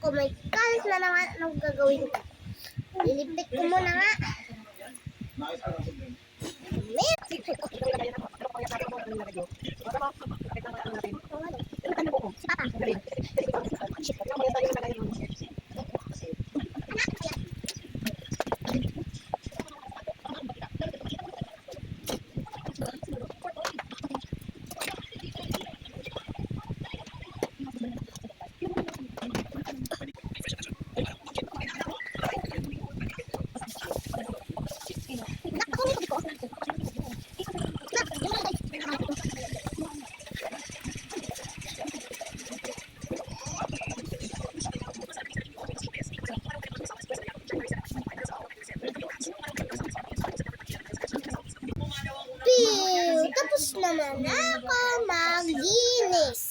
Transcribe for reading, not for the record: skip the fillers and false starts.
ko may kalat na naman. Anong gagawin ko? Lilipit ko muna nga. Tapos naman ako maglinis.